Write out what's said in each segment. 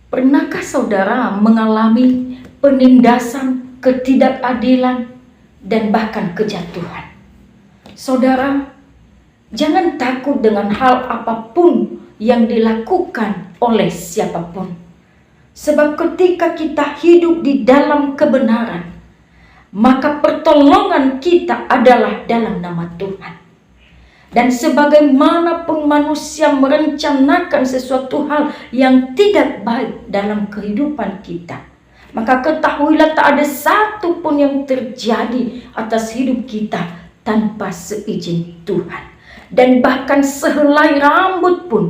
Pernahkah saudara mengalami penindasan, ketidakadilan, dan bahkan kejatuhan? Saudara, jangan takut dengan hal apapun yang dilakukan oleh siapapun. Sebab ketika kita hidup di dalam kebenaran, maka pertolongan kita adalah dalam nama Tuhan. Dan sebagaimanapun manusia merencanakan sesuatu hal yang tidak baik dalam kehidupan kita, maka ketahuilah tak ada satu pun yang terjadi atas hidup kita tanpa seizin Tuhan. Dan bahkan sehelai rambut pun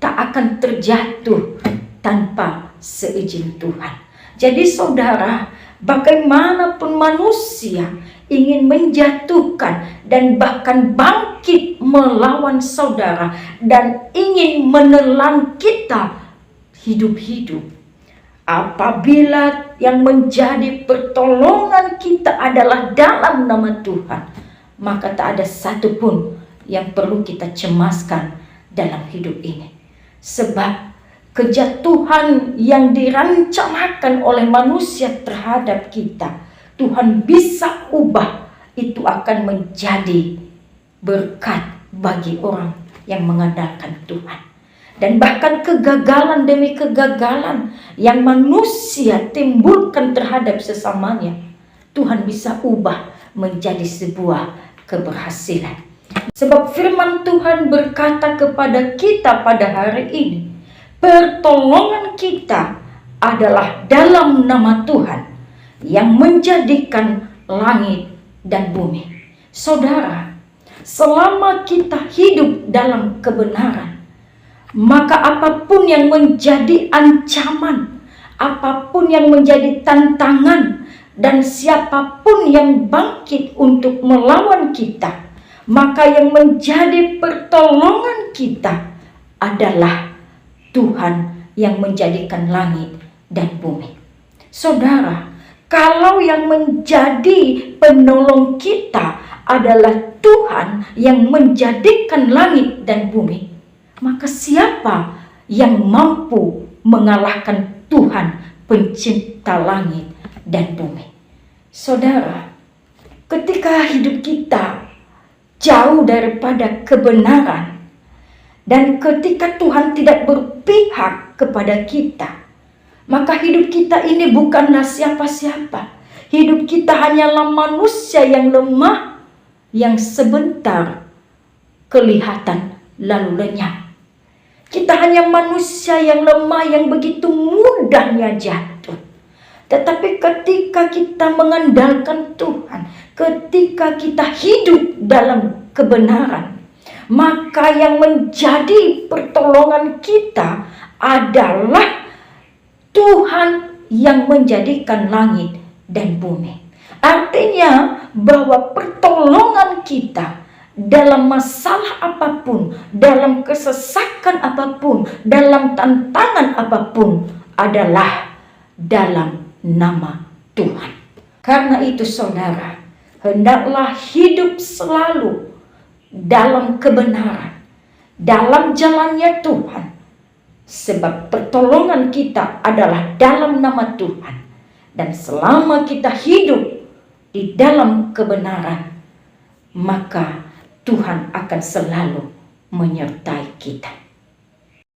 tak akan terjatuh tanpa seizin Tuhan. Jadi saudara, bagaimanapun manusia ingin menjatuhkan dan bahkan bangkit melawan saudara dan ingin menelan kita hidup-hidup, apabila yang menjadi pertolongan kita adalah dalam nama Tuhan, maka tak ada satu pun yang perlu kita cemaskan dalam hidup ini. Sebab kejatuhan yang dirancangkan oleh manusia terhadap kita, Tuhan bisa ubah, itu akan menjadi berkat bagi orang yang mengandalkan Tuhan. Dan bahkan kegagalan demi kegagalan yang manusia timbulkan terhadap sesamanya, Tuhan bisa ubah menjadi sebuah keberhasilan. Sebab firman Tuhan berkata kepada kita pada hari ini, pertolongan kita adalah dalam nama Tuhan yang menjadikan langit dan bumi. Saudara, selama kita hidup dalam kebenaran, maka apapun yang menjadi ancaman, apapun yang menjadi tantangan, dan siapapun yang bangkit untuk melawan kita, maka yang menjadi pertolongan kita adalah Tuhan yang menjadikan langit dan bumi. Saudara, kalau yang menjadi penolong kita adalah Tuhan yang menjadikan langit dan bumi, maka siapa yang mampu mengalahkan Tuhan pencipta langit dan bumi? Saudara, ketika hidup kita jauh daripada kebenaran, dan ketika Tuhan tidak berpihak kepada kita, maka hidup kita ini bukanlah siapa-siapa. Hidup kita hanyalah manusia yang lemah, yang sebentar kelihatan lalu lenyap. Kita hanya manusia yang lemah, yang begitu mudahnya jatuh. Tetapi ketika kita mengandalkan Tuhan, ketika kita hidup dalam kebenaran, maka yang menjadi pertolongan kita adalah Tuhan yang menjadikan langit dan bumi. Artinya bahwa pertolongan kita dalam masalah apapun, dalam kesesakan apapun, dalam tantangan apapun adalah dalam nama Tuhan. Karena itu saudara, hendaklah hidup selalu dalam kebenaran, dalam jalannya Tuhan. Sebab pertolongan kita adalah dalam nama Tuhan. Dan selama kita hidup di dalam kebenaran, maka Tuhan akan selalu menyertai kita.